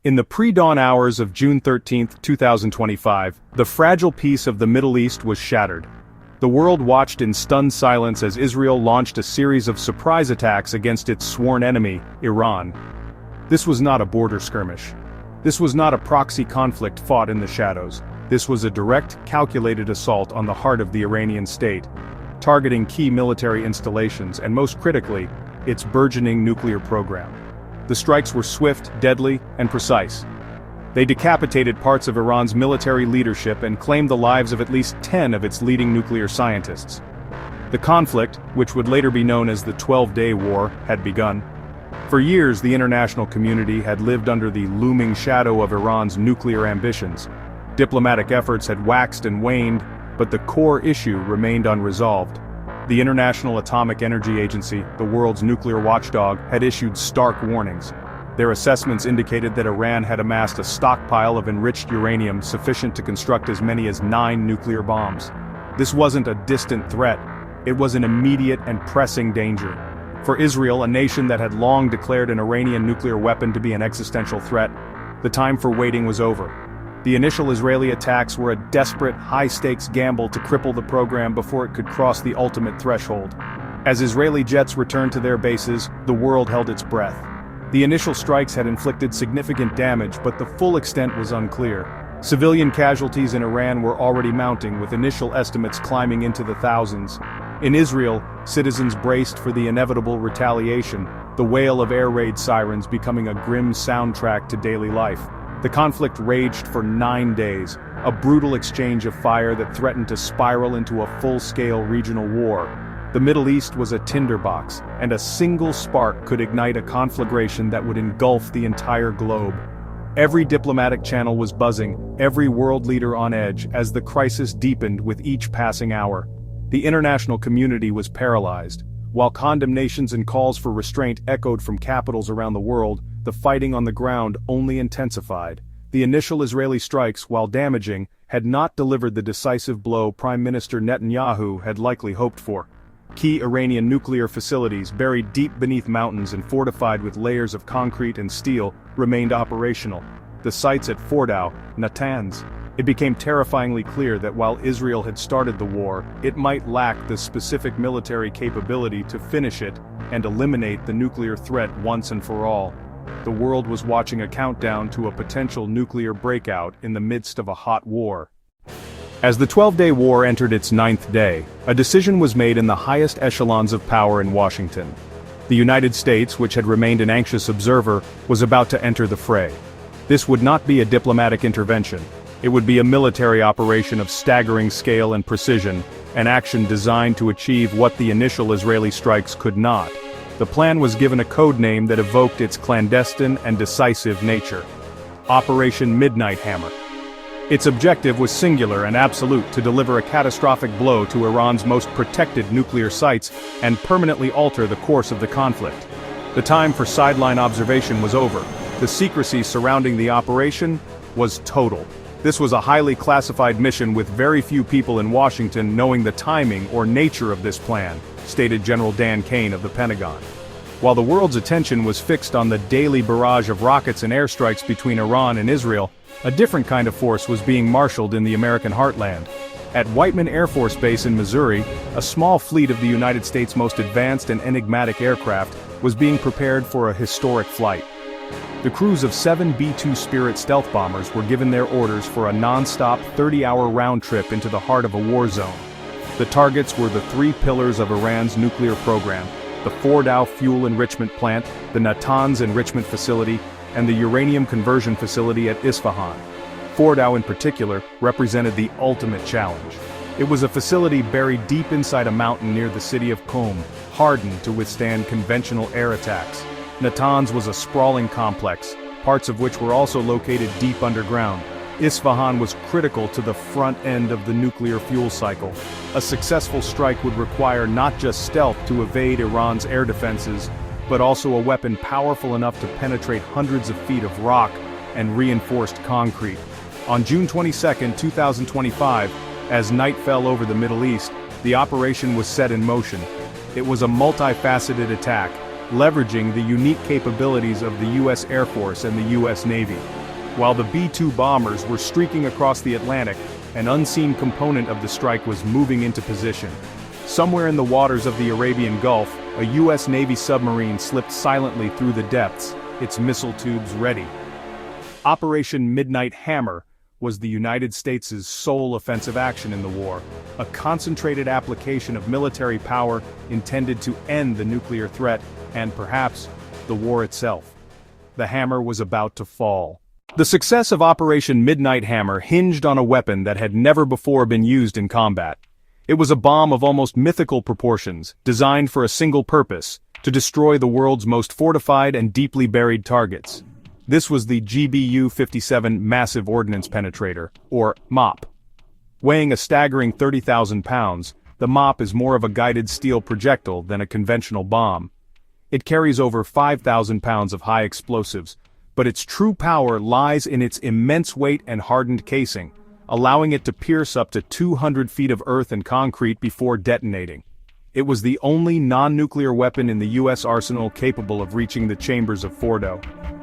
In the pre-dawn hours of June 13, 2025, the fragile peace of the Middle East was shattered. The world watched in stunned silence as Israel launched a series of surprise attacks against its sworn enemy, Iran. This was not a border skirmish. This was not a proxy conflict fought in the shadows. This was a direct, calculated assault on the heart of the Iranian state, targeting key military installations and, most critically, its burgeoning nuclear program. The strikes were swift, deadly, and precise. They decapitated parts of Iran's military leadership and claimed the lives of at least 10 of its leading nuclear scientists. The conflict, which would later be known as the 12-Day War, had begun. For years, the international community had lived under the looming shadow of Iran's nuclear ambitions. Diplomatic efforts had waxed and waned, but the core issue remained unresolved. The International Atomic Energy Agency, the world's nuclear watchdog, had issued stark warnings. Their assessments indicated that Iran had amassed a stockpile of enriched uranium sufficient to construct as many as 9 nuclear bombs. This wasn't a distant threat, it was an immediate and pressing danger. For Israel, a nation that had long declared an Iranian nuclear weapon to be an existential threat, the time for waiting was over. The initial Israeli attacks were a desperate, high-stakes gamble to cripple the program before it could cross the ultimate threshold. As Israeli jets returned to their bases, the world held its breath. The initial strikes had inflicted significant damage, but the full extent was unclear. Civilian casualties in Iran were already mounting, with initial estimates climbing into the thousands. In Israel, citizens braced for the inevitable retaliation, the wail of air raid sirens becoming a grim soundtrack to daily life. The conflict raged for 9 days, a brutal exchange of fire that threatened to spiral into a full-scale regional war. The Middle East was a tinderbox, and a single spark could ignite a conflagration that would engulf the entire globe. Every diplomatic channel was buzzing, every world leader on edge, as the crisis deepened with each passing hour. The international community was paralyzed. While condemnations and calls for restraint echoed from capitals around the world, the fighting on the ground only intensified. The initial Israeli strikes, while damaging, had not delivered the decisive blow Prime Minister Netanyahu had likely hoped for. Key Iranian nuclear facilities, buried deep beneath mountains and fortified with layers of concrete and steel, remained operational. The sites at Fordow, Natanz. It became terrifyingly clear that while Israel had started the war, it might lack the specific military capability to finish it and eliminate the nuclear threat once and for all. The world was watching a countdown to a potential nuclear breakout in the midst of a hot war. As the 12-Day War entered its 9th day, a decision was made in the highest echelons of power in Washington. The United States, which had remained an anxious observer, was about to enter the fray. This would not be a diplomatic intervention. It would be a military operation of staggering scale and precision, an action designed to achieve what the initial Israeli strikes could not. The plan was given a code name that evoked its clandestine and decisive nature: Operation Midnight Hammer. Its objective was singular and absolute: to deliver a catastrophic blow to Iran's most protected nuclear sites and permanently alter the course of the conflict. The time for sideline observation was over. The secrecy surrounding the operation was total. This was a highly classified mission with very few people in Washington knowing the timing or nature of this plan, stated General Dan Kane of the Pentagon. While the world's attention was fixed on the daily barrage of rockets and airstrikes between Iran and Israel, a different kind of force was being marshaled in the American heartland. At Whiteman Air Force Base in Missouri, a small fleet of the United States' most advanced and enigmatic aircraft was being prepared for a historic flight. The crews of 7 B-2 Spirit stealth bombers were given their orders for a non-stop 30-hour round trip into the heart of a war zone. The targets were the 3 pillars of Iran's nuclear program: the Fordow fuel enrichment plant, the Natanz enrichment facility, and the uranium conversion facility at Isfahan. Fordow in particular represented the ultimate challenge. It was a facility buried deep inside a mountain near the city of Qom, hardened to withstand conventional air attacks. Natanz was a sprawling complex, parts of which were also located deep underground. Isfahan was critical to the front end of the nuclear fuel cycle. A successful strike would require not just stealth to evade Iran's air defenses, but also a weapon powerful enough to penetrate hundreds of feet of rock and reinforced concrete. On June 22, 2025, as night fell over the Middle East, the operation was set in motion. It was a multifaceted attack, leveraging the unique capabilities of the U.S. Air Force and the U.S. Navy. While the B-2 bombers were streaking across the Atlantic, an unseen component of the strike was moving into position. Somewhere in the waters of the Arabian Gulf, a U.S. Navy submarine slipped silently through the depths, its missile tubes ready. Operation Midnight Hammer was the United States' sole offensive action in the war, a concentrated application of military power intended to end the nuclear threat and, perhaps, the war itself. The hammer was about to fall. The success of Operation Midnight Hammer hinged on a weapon that had never before been used in combat. It was a bomb of almost mythical proportions, designed for a single purpose: to destroy the world's most fortified and deeply buried targets. This was the GBU-57 Massive Ordnance Penetrator, or MOP. Weighing a staggering 30,000 pounds, the MOP is more of a guided steel projectile than a conventional bomb. It carries over 5,000 pounds of high explosives, but its true power lies in its immense weight and hardened casing, allowing it to pierce up to 200 feet of earth and concrete before detonating. It was the only non-nuclear weapon in the U.S. arsenal capable of reaching the chambers of Fordo.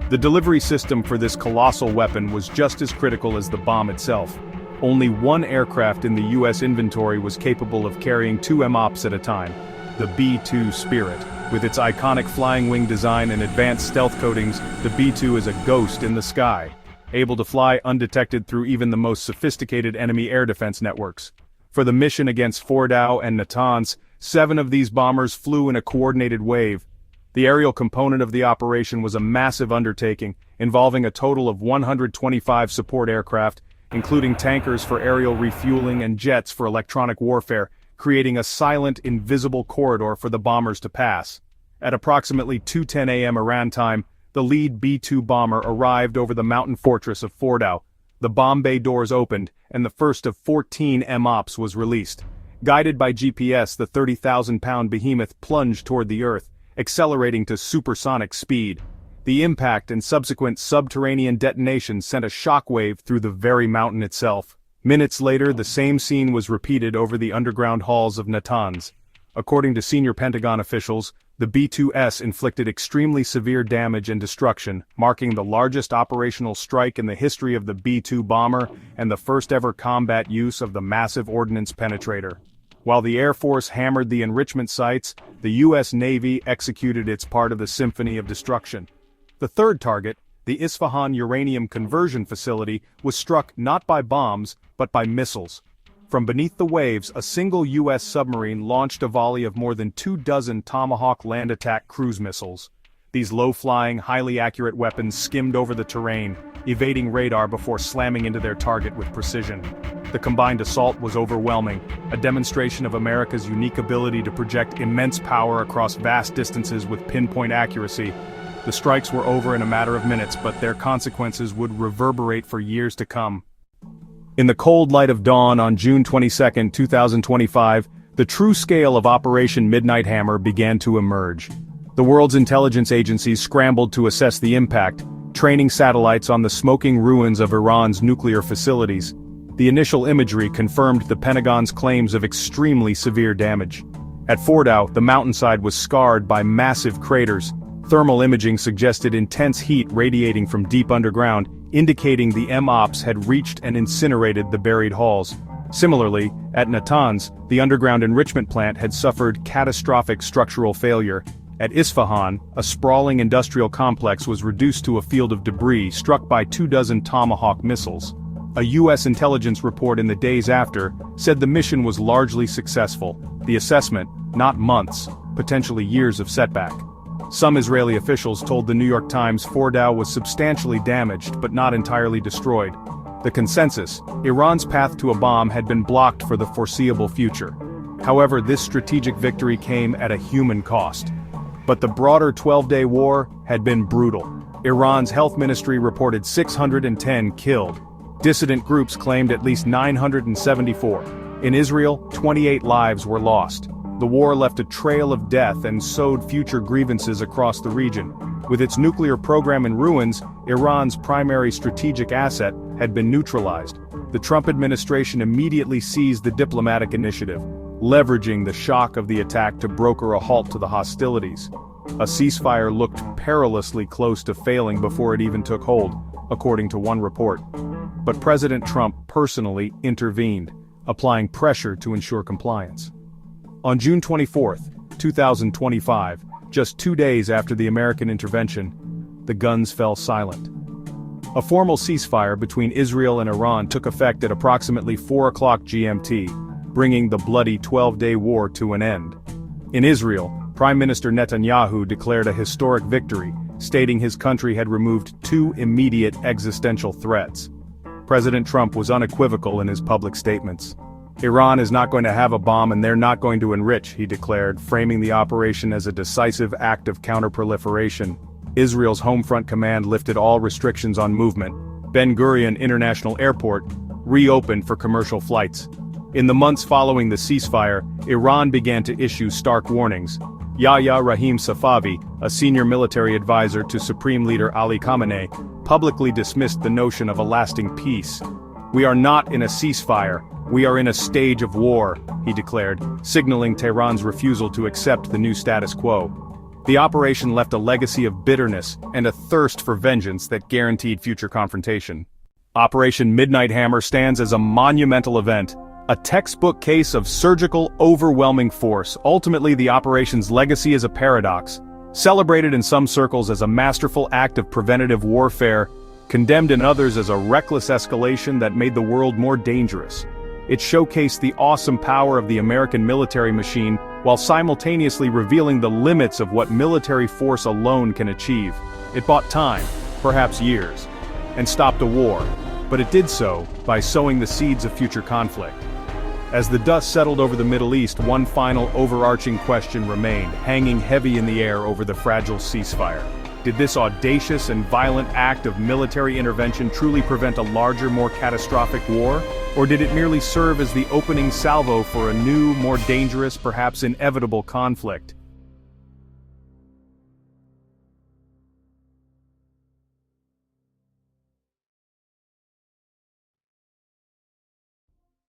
The delivery system for this colossal weapon was just as critical as the bomb itself. Only one aircraft in the U.S. inventory was capable of carrying 2 MOPs at a time, the B-2 Spirit. With its iconic flying wing design and advanced stealth coatings, the B-2 is a ghost in the sky, able to fly undetected through even the most sophisticated enemy air defense networks. For the mission against Fordo and Natanz, 7 of these bombers flew in a coordinated wave. The aerial component of the operation was a massive undertaking, involving a total of 125 support aircraft, including tankers for aerial refueling and jets for electronic warfare, creating a silent, invisible corridor for the bombers to pass. At approximately 2:10 a.m. Iran time, the lead B-2 bomber arrived over the mountain fortress of Fordo. The bomb bay doors opened, and the first of 14 MOPs was released. Guided by GPS, the 30,000-pound behemoth plunged toward the Earth, accelerating to supersonic speed. The impact and subsequent subterranean detonation sent a shockwave through the very mountain itself. Minutes later, the same scene was repeated over the underground halls of Natanz. According to senior Pentagon officials, the B-2S inflicted extremely severe damage and destruction, marking the largest operational strike in the history of the B-2 bomber and the first-ever combat use of the Massive Ordnance Penetrator. While the Air Force hammered the enrichment sites, the U.S. Navy executed its part of the symphony of destruction. The third target, the Isfahan uranium conversion facility, was struck not by bombs, but by missiles. From beneath the waves, a single U.S. submarine launched a volley of more than 24 Tomahawk land attack cruise missiles. These low-flying, highly accurate weapons skimmed over the terrain, evading radar before slamming into their target with precision. The combined assault was overwhelming, a demonstration of America's unique ability to project immense power across vast distances with pinpoint accuracy. The strikes were over in a matter of minutes, but their consequences would reverberate for years to come. In the cold light of dawn on June 22, 2025, the true scale of Operation Midnight Hammer began to emerge. The world's intelligence agencies scrambled to assess the impact, training satellites on the smoking ruins of Iran's nuclear facilities. The initial imagery confirmed the Pentagon's claims of extremely severe damage. At Fordo, the mountainside was scarred by massive craters. Thermal imaging suggested intense heat radiating from deep underground, indicating the MOPs had reached and incinerated the buried halls. Similarly, at Natanz, the underground enrichment plant had suffered catastrophic structural failure. At Isfahan, a sprawling industrial complex was reduced to a field of debris struck by 24 Tomahawk missiles. A U.S. intelligence report in the days after said the mission was largely successful. The assessment, not months, potentially years of setback. Some Israeli officials told the New York Times Fordo was substantially damaged but not entirely destroyed. The consensus, Iran's path to a bomb had been blocked for the foreseeable future. However, this strategic victory came at a human cost. But the broader 12-day war had been brutal. Iran's health ministry reported 610 killed. Dissident groups claimed at least 974. In Israel, 28 lives were lost. The war left a trail of death and sowed future grievances across the region. With its nuclear program in ruins, Iran's primary strategic asset had been neutralized. The Trump administration immediately seized the diplomatic initiative, leveraging the shock of the attack to broker a halt to the hostilities. A ceasefire looked perilously close to failing before it even took hold, according to one report. But President Trump personally intervened, applying pressure to ensure compliance. On June 24, 2025, just 2 days after the American intervention, the guns fell silent. A formal ceasefire between Israel and Iran took effect at approximately 4 o'clock GMT, bringing the bloody 12-day war to an end. In Israel, Prime Minister Netanyahu declared a historic victory, stating his country had removed 2 immediate existential threats. President Trump was unequivocal in his public statements. Iran is not going to have a bomb and they're not going to enrich, he declared, framing the operation as a decisive act of counterproliferation. Israel's Home Front Command lifted all restrictions on movement. Ben Gurion International Airport reopened for commercial flights. In the months following the ceasefire, Iran began to issue stark warnings. Yahya Rahim Safavi, a senior military advisor to Supreme Leader Ali Khamenei, publicly dismissed the notion of a lasting peace. "We are not in a ceasefire, we are in a stage of war," he declared, signaling Tehran's refusal to accept the new status quo. The operation left a legacy of bitterness and a thirst for vengeance that guaranteed future confrontation. Operation Midnight Hammer stands as a monumental event, a textbook case of surgical, overwhelming force. Ultimately, the operation's legacy is a paradox, celebrated in some circles as a masterful act of preventative warfare, condemned in others as a reckless escalation that made the world more dangerous. It showcased the awesome power of the American military machine, while simultaneously revealing the limits of what military force alone can achieve. It bought time, perhaps years, and stopped a war, but it did so by sowing the seeds of future conflict. As the dust settled over the Middle East, one final overarching question remained, hanging heavy in the air over the fragile ceasefire. Did this audacious and violent act of military intervention truly prevent a larger, more catastrophic war? Or did it merely serve as the opening salvo for a new, more dangerous, perhaps inevitable conflict?